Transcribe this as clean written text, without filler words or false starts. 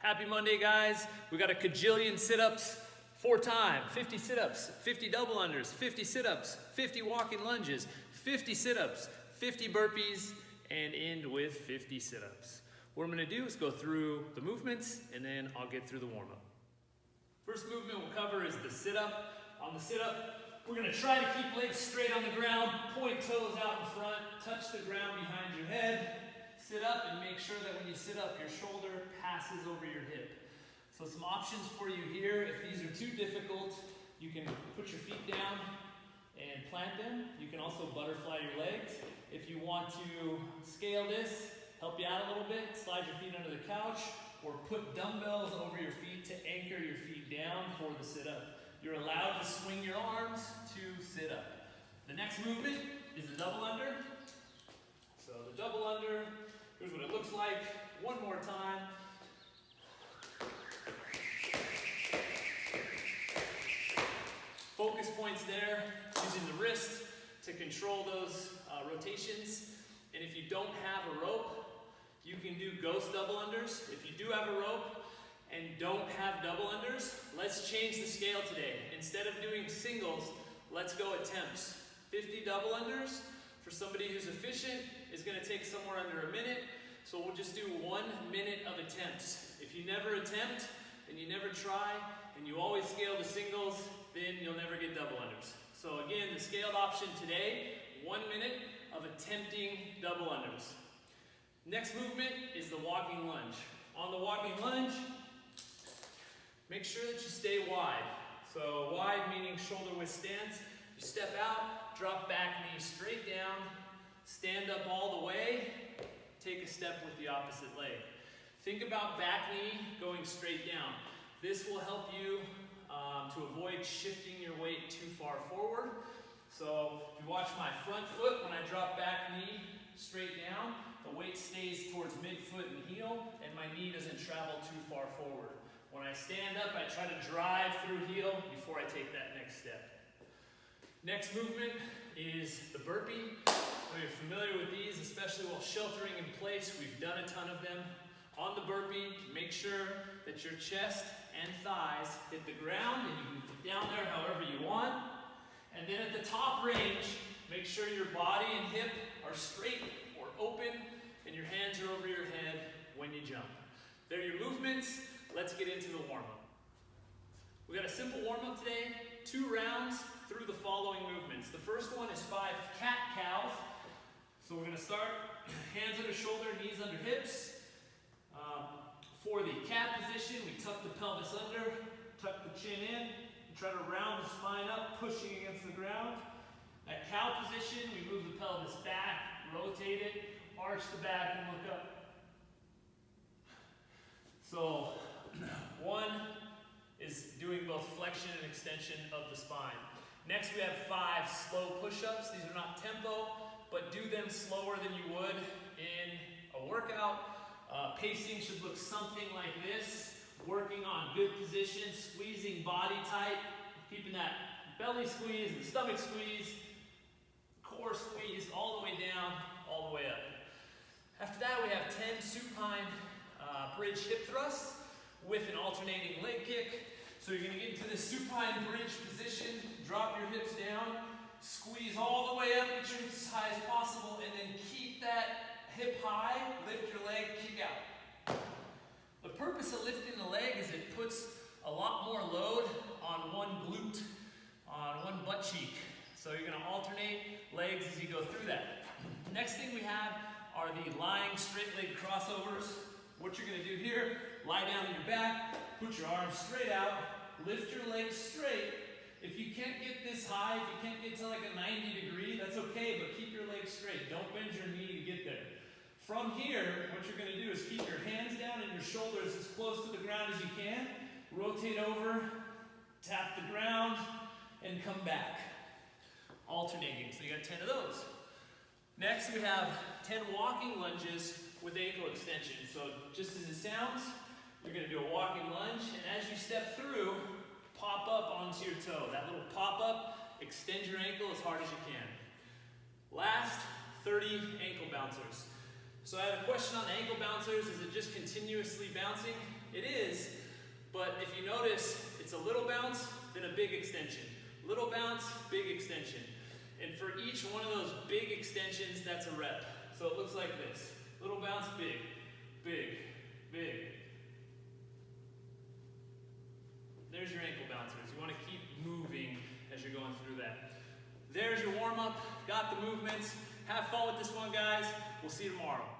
Happy Monday, guys. We got a cajillion sit-ups, 4 times, 50 sit-ups, 50 double unders, 50 sit-ups, 50 walking lunges, 50 sit-ups, 50 burpees, and end with 50 sit-ups. What I'm gonna do is go through the movements, and then I'll get through the warm-up. First movement we'll cover is the sit-up. On the sit-up, we're gonna try to keep legs straight on the ground, point toes out in front, touch the ground behind your head. Sit up and make sure that when you sit up, your shoulder passes over your hip. So some options for you here. If these are too difficult, you can put your feet down and plant them. You can also butterfly your legs. If you want to scale this, help you out a little bit, slide your feet under the couch or put dumbbells over your feet to anchor your feet down for the sit-up. You're allowed to swing your arms to sit up. The next movement is the double under. So the double under, here's what it looks like. One more time. Focus points there, using the wrist to control those rotations. And if you don't have a rope, you can do ghost double unders. If you do have a rope and don't have double unders, let's change the scale today. Instead of doing singles, let's go attempts. 50 double unders for somebody who's efficient is going to take somewhere under a minute. So we'll just do 1 minute of attempts. If you never attempt and you never try and you always scale the singles, then you'll never get double unders. So again, the scaled option today, 1 minute of attempting double unders. Next movement is the walking lunge. On the walking lunge, make sure that you stay wide. So wide meaning shoulder width stance. You step out, drop back knee straight down, stand up all the way, take a step with the opposite leg. Think about back knee going straight down. This will help you to avoid shifting your weight too far forward. So if you watch my front foot, when I drop back knee straight down, the weight stays towards midfoot and heel, and my knee doesn't travel too far forward. When I stand up, I try to drive through heel before I take that next step. Next movement is the burpee. If you're familiar with these, especially while sheltering in place, we've done a ton of them. On the burpee, make sure that your chest and thighs hit the ground, and you can get down there however you want. And then at the top range, make sure your body and hip are straight or open, and your hands are over your head when you jump. There are your movements. Let's get into the warm-up. We got a simple warm-up today, 2 rounds through the following movements. The first one is 5 cat-cows. So we're going to start hands under shoulder, knees under hips. For the cat position, we tuck the pelvis under, tuck the chin in, and try to round the spine up, pushing against the ground. At cow position, we move the pelvis back, rotate it, arch the back, and look up. So 1 is doing both flexion and extension of the spine. Next, we have 5 slow push-ups. These are not tempo, but do them slower than you would in a workout. Pacing should look something like this. Working on good position, squeezing body tight, keeping that belly squeeze, the stomach squeeze, core squeeze, all the way down, all the way up. After that, we have 10 supine bridge hip thrusts with an alternating leg kick. So you're going to get into this supine bridge position, drop your hips down, squeeze all the way up, get your hips as high as possible, and then keep that hip high, lift your leg, kick out. The purpose of lifting the leg is it puts a lot more load on one glute, on one butt cheek. So you're going to alternate legs as you go through that. Next thing we have are the lying straight leg crossovers. What you're going to do here, lie down on your back, put your arms straight out, lift your legs straight. If you can't get this high, if you can't get to like a 90 degree, that's okay, but keep your legs straight. Don't bend your knee to get there. From here, what you're going to do is keep your hands down and your shoulders as close to the ground as you can. Rotate over, tap the ground, and come back. Alternating. So you got 10 of those. Next, we have 10 walking lunges with ankle extension. So just as it sounds, you're going to do a walking lunge, and as you step through, pop up onto your toe. That little pop up, extend your ankle as hard as you can. Last, 30 ankle bouncers. So I had a question on ankle bouncers. Is it just continuously bouncing? It is, but if you notice, it's a little bounce, then a big extension. Little bounce, big extension. And for each one of those big extensions, that's a rep. So it looks like this. Little bounce, big, big, big. There's your ankle bouncers. You want to keep moving as you're going through that. There's your warm-up. Got the movements. Have fun with this one, guys. We'll see you tomorrow.